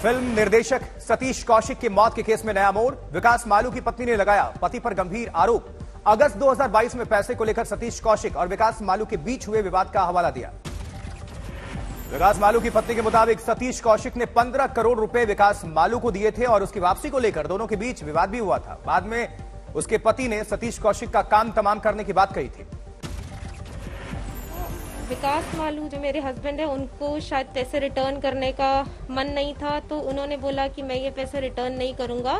Film निर्देशक सतीश कौशिक की मौत के केस में नया मोड़। विकास मालू की पत्नी ने लगाया पति पर गंभीर आरोप। अगस्त 2022 में पैसे को लेकर सतीश कौशिक और विकास मालू के बीच हुए विवाद का हवाला दिया। विकास मालू की पत्नी के मुताबिक सतीश कौशिक ने 15 करोड़ रुपए विकास मालू को दिए थे और उसकी वापसी को लेकर दोनों के बीच विवाद भी हुआ था। बाद में उसके पति ने सतीश कौशिक का काम तमाम करने की बात कही थी। विकास मालू जो मेरे हस्बैंड है, उनको शायद पैसे रिटर्न करने का मन नहीं था, तो उन्होंने बोला कि मैं ये पैसे रिटर्न नहीं करूंगा।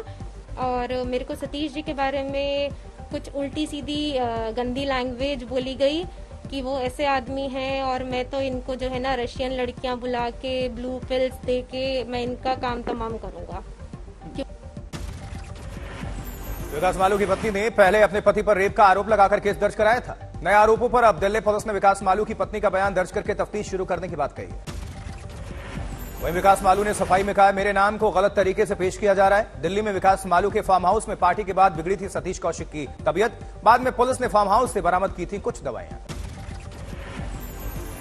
और मेरे को सतीश जी के बारे में कुछ उल्टी सीधी गंदी लैंग्वेज बोली गई कि वो ऐसे आदमी हैं और मैं तो इनको जो है ना रशियन लड़कियां बुला के ब्लू पिल्स दे के मैं इनका काम तमाम करूंगा। विकास मालू की पत्नी ने पहले अपने पति पर रेप का आरोप लगाकर केस दर्ज कराया था। नए आरोपों पर अब दिल्ली पुलिस ने विकास मालू की पत्नी का बयान दर्ज करके तफ्तीश शुरू करने की बात कही है। वहीं विकास मालू ने सफाई में कहा, मेरे नाम को गलत तरीके से पेश किया जा रहा है। दिल्ली में विकास मालू के फार्म हाउस में पार्टी के बाद बिगड़ी थी सतीश कौशिक की तबीयत। बाद में पुलिस ने फार्म हाउस से बरामद की थी कुछ दवाइयां।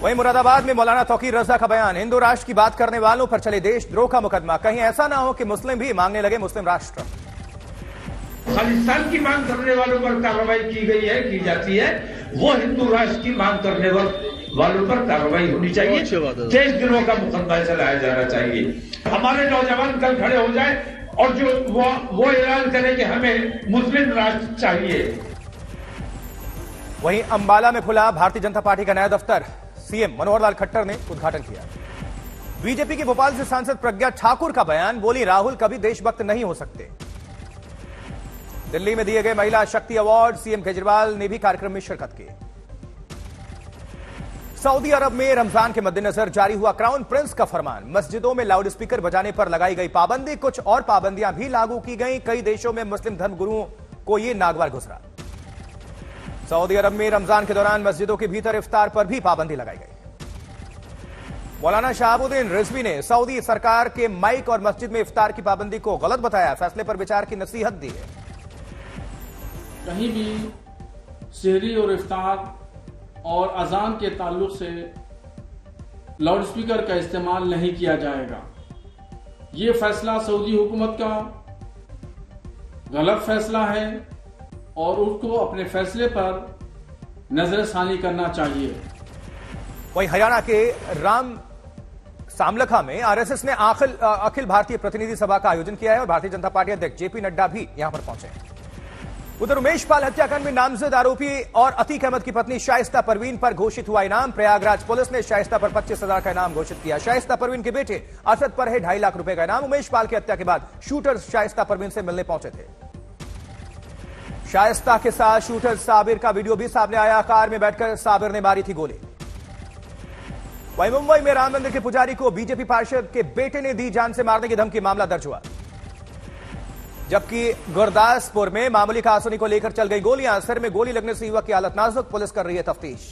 वहीं मुरादाबाद में मौलाना तौकीर रजा का बयान, हिंदू राष्ट्र की बात करने वालों पर चले देशद्रोह का मुकदमा। कहीं ऐसा ना हो कि मुस्लिम भी मांगने लगे मुस्लिम राष्ट्र। खालिस्तान की मांग करने वालों पर कार्रवाई की गई है, की जाती है। वो हिंदू राष्ट्र की मांग करने वालों पर कार्रवाई होनी चाहिए। देशद्रोह का मुकदमा चलाया जाना चाहिए। हमारे नौजवान कल खड़े हो जाए और जो वो ऐलान करें कि हमें मुस्लिम राष्ट्र चाहिए। वहीं अंबाला में खुला भारतीय जनता पार्टी का नया दफ्तर। सीएम मनोहर लाल खट्टर ने उद्घाटन किया। बीजेपी के भोपाल से सांसद प्रज्ञा ठाकुर का बयान, बोली राहुल कभी देशभक्त नहीं हो सकते। दिल्ली में दिए गए महिला शक्ति अवार्ड, सीएम केजरीवाल ने भी कार्यक्रम में शिरकत की। सऊदी अरब में रमजान के मद्देनजर जारी हुआ क्राउन प्रिंस का फरमान, मस्जिदों में लाउड स्पीकर बजाने पर लगाई गई पाबंदी। कुछ और पाबंदियां भी लागू की गई। कई देशों में मुस्लिम धर्मगुरुओं को यह नागवार गुजरा। सऊदी अरब में रमजान के दौरान मस्जिदों के भीतर इफ्तार पर भी पाबंदी लगाई गई। मौलाना शहाबुद्दीन रिजवी ने सऊदी सरकार के माइक और मस्जिद में इफ्तार की पाबंदी को गलत बताया। फैसले पर विचार की नसीहत दी है। कहीं भी सहरी और इफ्तार और अजान के ताल्लुक से लाउडस्पीकर का इस्तेमाल नहीं किया जाएगा। ये फैसला सऊदी हुकूमत का गलत फैसला है और उसको अपने फैसले पर नजरसानी करना चाहिए। वहीं हरियाणा के राम सामलखा में आरएसएस ने अखिल भारतीय प्रतिनिधि सभा का आयोजन किया है और भारतीय जनता पार्टी अध्यक्ष जेपी नड्डा भी यहां पर पहुंचे। उधर उमेश पाल हत्याकांड में नामजद आरोपी और अतीक अहमद की पत्नी शाइस्ता परवीन पर घोषित हुआ इनाम। प्रयागराज पुलिस ने शाइस्ता पर 25,000 का इनाम घोषित किया। शाइस्ता परवीन के बेटे असद पर है 2.5 लाख रुपए का इनाम। उमेश पाल की हत्या के बाद शूटर शाइस्ता परवीन से मिलने पहुंचे थे। शाइस्ता के साथ शूटर साबिर का वीडियो भी सामने आया। कार में बैठकर साबिर ने मारी थी गोली। वहीं मुंबई में राम मंदिर के पुजारी को बीजेपी पार्षद के बेटे ने दी जान से मारने की धमकी, मामला दर्ज हुआ। जबकि गुरदासपुर में मामूली कहासुनी को लेकर चल गई गोलियां। सिर में गोली लगने से युवक की हालत नाजुक, पुलिस कर रही है तफ्तीश।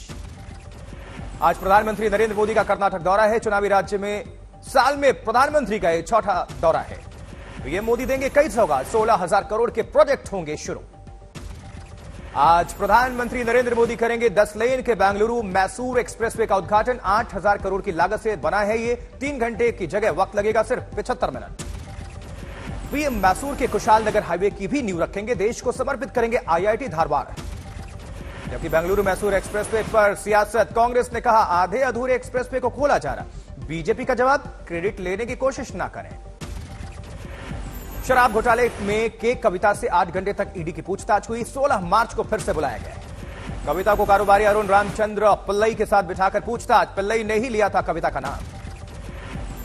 आज प्रधानमंत्री नरेंद्र मोदी का कर्नाटक दौरा है। चुनावी राज्य में साल में प्रधानमंत्री का यह चौथा दौरा है। पीएम मोदी देंगे कई सौगात, 16,000 करोड़ के प्रोजेक्ट होंगे शुरू। आज प्रधानमंत्री नरेंद्र मोदी करेंगे 10 लेन के बेंगलुरु मैसूर एक्सप्रेसवे का उद्घाटन। 8,000 करोड़ की लागत से बना है ये। 3 घंटे की जगह वक्त लगेगा सिर्फ 75 मिनट। पीएम मैसूर के कुशाल नगर हाईवे की भी नींव रखेंगे। देश को समर्पित करेंगे आईआईटी धारवाड़। जबकि बेंगलुरु मैसूर एक्सप्रेसवे पर सियासत, कांग्रेस ने कहा आधे अधूरे एक्सप्रेसवे को खोला जा रहा। बीजेपी का जवाब, क्रेडिट लेने की कोशिश ना करें। शराब घोटाले में केक कविता से 8 घंटे तक ईडी की पूछताछ हुई। 16 मार्च को फिर से बुलाया गया। कविता को कारोबारी अरुण रामचंद्र पिल्लई के साथ बिठाकर पूछताछ। पिल्लई ने ही लिया था कविता का नाम।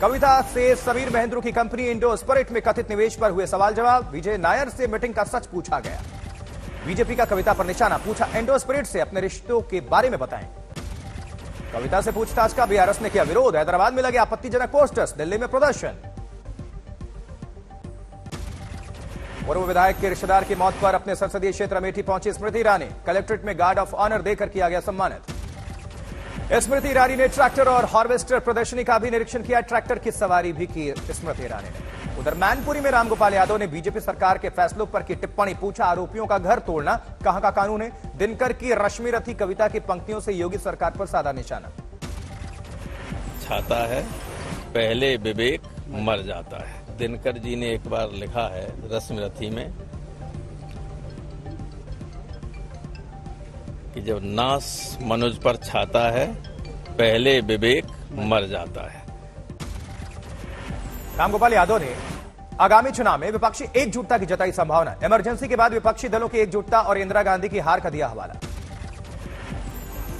कविता से समीर महेंद्रू की कंपनी इंडो स्पिरिट में कथित निवेश पर हुए सवाल जवाब। विजय नायर से मीटिंग का सच पूछा गया। बीजेपी का कविता पर निशाना, पूछा इंडो स्पिरिट से अपने रिश्तों के बारे में बताएं। कविता से पूछताछ का बीआरएस ने किया विरोध। हैदराबाद में लगे आपत्तिजनक पोस्टर्स, दिल्ली में प्रदर्शन। पूर्व विधायक के रिश्तेदार की मौत पर अपने संसदीय क्षेत्र अमेठी पहुंची स्मृति ईरानी। कलेक्ट्रेट में गार्ड ऑफ ऑनर देकर किया गया सम्मानित। स्मृति ईरानी ने ट्रैक्टर और हार्वेस्टर प्रदर्शनी का भी निरीक्षण किया। ट्रैक्टर की सवारी भी की स्मृति ईरानी ने। उधर मैनपुरी में रामगोपाल यादव ने बीजेपी सरकार के फैसलों पर की टिप्पणी, पूछा आरोपियों का घर तोड़ना कहां का कानून है। दिनकर की रश्मि रथी कविता की पंक्तियों से योगी सरकार पर साधा निशाना। छाता है पहले विवेक मर जाता है। दिनकर जी ने एक बार लिखा है रश्मिरथी में कि जब नाश मनुज पर छाता है पहले विवेक मर जाता है। रामगोपाल यादव ने आगामी चुनाव में विपक्षी एकजुटता की जताई संभावना। इमरजेंसी के बाद विपक्षी दलों की एकजुटता और इंदिरा गांधी की हार का दिया हवाला।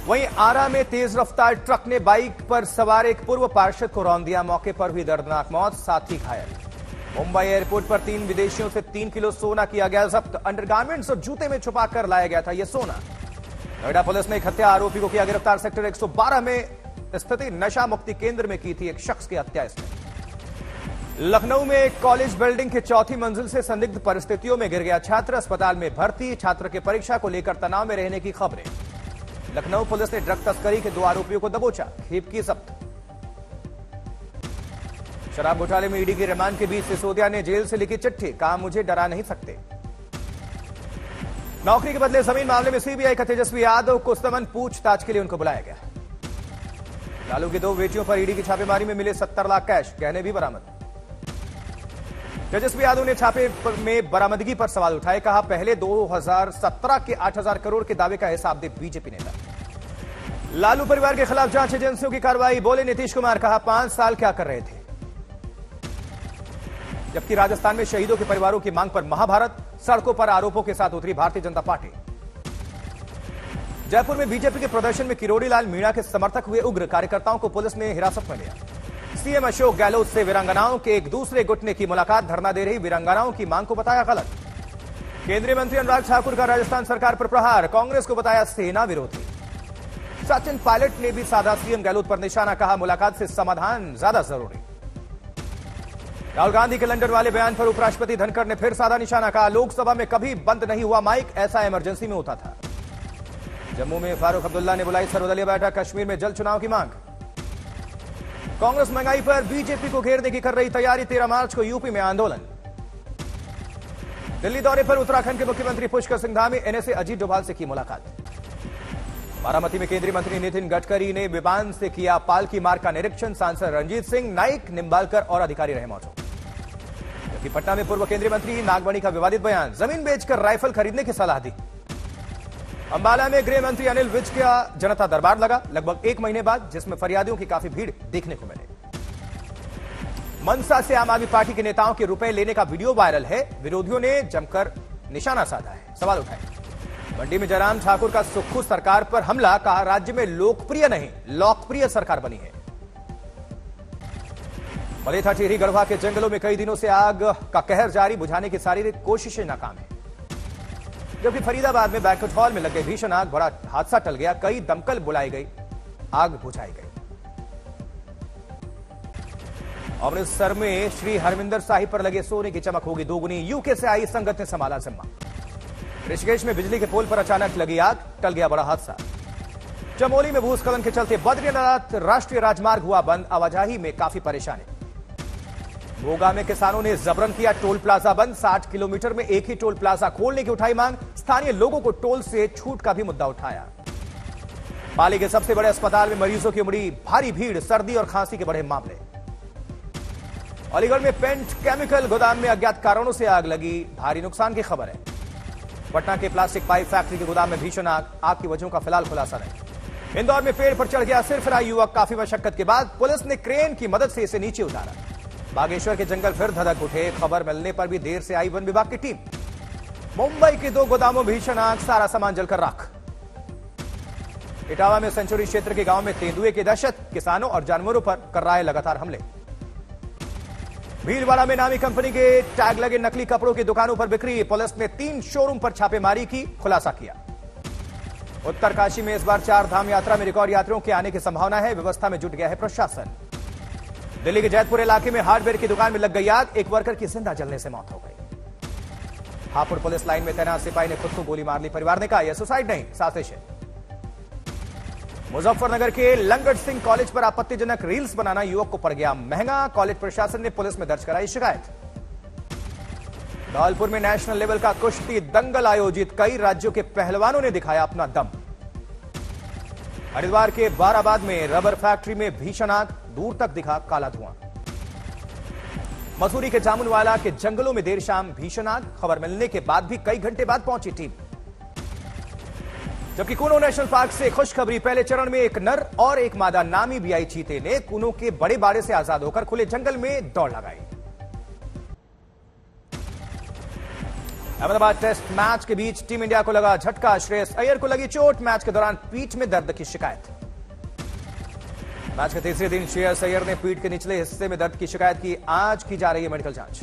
वहीं आरा में तेज रफ्तार ट्रक ने बाइक पर सवार एक पूर्व पार्षद को रौंद दिया। मौके पर हुई दर्दनाक मौत, साथी घायल। मुंबई एयरपोर्ट पर 3 विदेशियों से 3 किलो सोना किया गया जब्त। अंडरगारमेंट्स और जूते में छुपाकर लाया गया था यह सोना। नोएडा पुलिस ने एक हत्या आरोपी को किया गिरफ्तार। सेक्टर 112 में स्थित नशा मुक्ति केंद्र में की थी एक शख्स की हत्या। इसमें लखनऊ में एक कॉलेज बिल्डिंग के 4थी मंजिल से संदिग्ध परिस्थितियों में गिर गया छात्र। अस्पताल में भर्ती। छात्र के परीक्षा को लेकर तनाव में रहने की खबरें। लखनऊ पुलिस ने ड्रग तस्करी के 2 आरोपियों को दबोचा। खेप की जब्त। शराब घोटाले में ईडी की रिमांड के बीच सिसोदिया ने जेल से लिखी चिट्ठी, कहा मुझे डरा नहीं सकते। नौकरी के बदले जमीन मामले में सीबीआई का तेजस्वी यादव को समन पूछताछ के लिए उनको बुलाया गया। लालू की 2 बेटियों पर ईडी की छापेमारी में मिले 70 लाख कैश, गहने भी बरामद। तेजस्वी यादव ने छापे में बरामदगी पर सवाल उठाए। कहा पहले 2017 के 8,000 करोड़ के दावे का हिसाब दे बीजेपी नेता। लालू परिवार के खिलाफ जांच एजेंसियों की कार्रवाई, बोले नीतीश कुमार। कहा 5 साल क्या कर रहे थे। जबकि राजस्थान में शहीदों के परिवारों की मांग पर महाभारत, सड़कों पर आरोपों के साथ उतरी भारतीय जनता पार्टी। जयपुर में बीजेपी के प्रदर्शन में किरोड़ी लाल मीणा के समर्थक हुए उग्र। कार्यकर्ताओं को पुलिस ने हिरासत में लिया। सीएम अशोक गहलोत से वीरांगनाओं के एक दूसरे गुट ने की मुलाकात। धरना दे रही वीरांगनाओं की मांग को बताया गलत। केंद्रीय मंत्री अनुराग ठाकुर का राजस्थान सरकार पर प्रहार, कांग्रेस को बताया सेना विरोधी। सचिन पायलट ने भी साधा सीएम गहलोत पर निशाना। कहा मुलाकात से समाधान ज्यादा जरूरी। राहुल गांधी के लंदन वाले बयान पर उपराष्ट्रपति धनखड़ ने फिर साधा निशाना। कहा लोकसभा में कभी बंद नहीं हुआ माइक, ऐसा इमरजेंसी में होता था। जम्मू में फारूक अब्दुल्ला ने बुलाई सर्वदलीय बैठक। कश्मीर में जल्द चुनाव की मांग। कांग्रेस महंगाई पर बीजेपी को घेरने की कर रही तैयारी। 13 मार्च को यूपी में आंदोलन। दिल्ली दौरे पर उत्तराखंड के मुख्यमंत्री पुष्कर सिंह धामी। एनएसए अजीत डोभाल से की मुलाकात। बारामती में केंद्रीय मंत्री नितिन गडकरी ने विमान से किया पालकी मार्ग का निरीक्षण। सांसद रंजीत सिंह, नाइक, निम्बालकर और अधिकारी रहे मौजूद। जबकि पटना में पूर्व केंद्रीय मंत्री नागमणि का विवादित बयान, जमीन बेचकर राइफल खरीदने की सलाह दी। अंबाला में गृह मंत्री अनिल विज का जनता दरबार लगा लगभग 1 महीने बाद, जिसमें फरियादियों की काफी भीड़ देखने को मिले। मनसा से आम आदमी पार्टी के नेताओं के रुपए लेने का वीडियो वायरल है। विरोधियों ने जमकर निशाना साधा है, सवाल उठाए। मंडी में जयराम ठाकुर का सुक्खू सरकार पर हमला। कहा राज्य में लोकप्रिय नहीं लोकप्रिय सरकार बनी है। मलेथा टिहरी गढ़वा के जंगलों में कई दिनों से आग का कहर जारी। बुझाने की सारी कोशिशें नाकाम है। जबकि फरीदाबाद में बैंक्वेट हॉल में लग गई भीषण आग, बड़ा हादसा टल गया। कई दमकल बुलाई गई, आग बुझाई गई। अमृतसर में श्री हरमिंदर साहिब पर लगे सोने की चमक होगी दोगुनी। यूके से आई संगत ने संभाला जिम्मा। ऋषिकेश में बिजली के पोल पर अचानक लगी आग, टल गया बड़ा हादसा। चमोली में भूस्खलन के चलते बद्रीनाथ राष्ट्रीय राजमार्ग हुआ बंद। आवाजाही में काफी परेशानी। भोगा में किसानों ने जबरन किया टोल प्लाजा बंद। 60 किलोमीटर में एक ही टोल प्लाजा खोलने की उठाई मांग। स्थानीय लोगों को टोल से छूट का भी मुद्दा उठाया। पाली के सबसे बड़े अस्पताल में मरीजों की उमड़ी भारी भीड़। सर्दी और खांसी के बढ़े मामले। अलीगढ़ में पेंट केमिकल गोदाम में अज्ञात कारणों से आग लगी, भारी नुकसान की खबर है। पटना के प्लास्टिक पाइप फैक्ट्री के गोदाम में भीषण आग की वजहों का फिलहाल खुलासा नहीं। इंदौर में पेड़ पर चढ़ गया सिरफिरा युवक। काफी मशक्कत के बाद पुलिस ने क्रेन की मदद से इसे नीचे उतारा। बागेश्वर के जंगल फिर धधक उठे। खबर मिलने पर भी देर से आई वन विभाग की टीम। मुंबई के 2 गोदामों भीषण आग, सारा सामान जलकर राख। इटावा में सेंचुरी क्षेत्र के गांव में तेंदुए की दहशत। किसानों और जानवरों पर कर रहा है लगातार हमले। भीलवाड़ा में नामी कंपनी के टैग लगे नकली कपड़ों की दुकानों पर बिक्री। पुलिस ने 3 शोरूम पर छापेमारी की, खुलासा किया। उत्तरकाशी में इस बार 4 धाम यात्रा में रिकॉर्ड यात्रियों के आने की संभावना है। व्यवस्था में जुट गया है प्रशासन। दिल्ली के जैतपुर इलाके में हार्डवेयर की दुकान में लग गई आग। एक वर्कर की जिंदा जलने से मौत हो गई। हापुड़ पुलिस लाइन में तैनात सिपाही ने खुद को गोली मार ली। परिवार ने कहा यह सुसाइड नहीं, साजिश है। मुजफ्फरनगर के लंगट सिंह कॉलेज पर आपत्तिजनक रील्स बनाना युवक को पड़ गया महंगा। कॉलेज प्रशासन ने पुलिस में दर्ज कराई शिकायत। धौलपुर में नेशनल लेवल का कुश्ती दंगल आयोजित। कई राज्यों के पहलवानों ने दिखाया अपना दम। हरिद्वार के बाराबाद में रबर फैक्ट्री में भीषण आग, दूर तक दिखा काला धुआं। मसूरी के जामुनवाला के जंगलों में देर शाम भीषण आग, खबर मिलने के बाद भी कई घंटे बाद पहुंची टीम। जबकि कूनो नेशनल पार्क से खुशखबरी, पहले चरण में एक नर और एक मादा नामीबियाई चीते ने कूनो के बड़े बाड़े से आजाद होकर खुले जंगल में दौड़ लगाई। अहमदाबाद टेस्ट मैच के बीच टीम इंडिया को लगा झटका, श्रेयस अय्यर को लगी चोट, मैच के दौरान पीठ में दर्द की शिकायत। मैच के तीसरे दिन श्रेयस अय्यर ने पीठ के निचले हिस्से में दर्द की शिकायत की, आज की जा रही है मेडिकल जांच।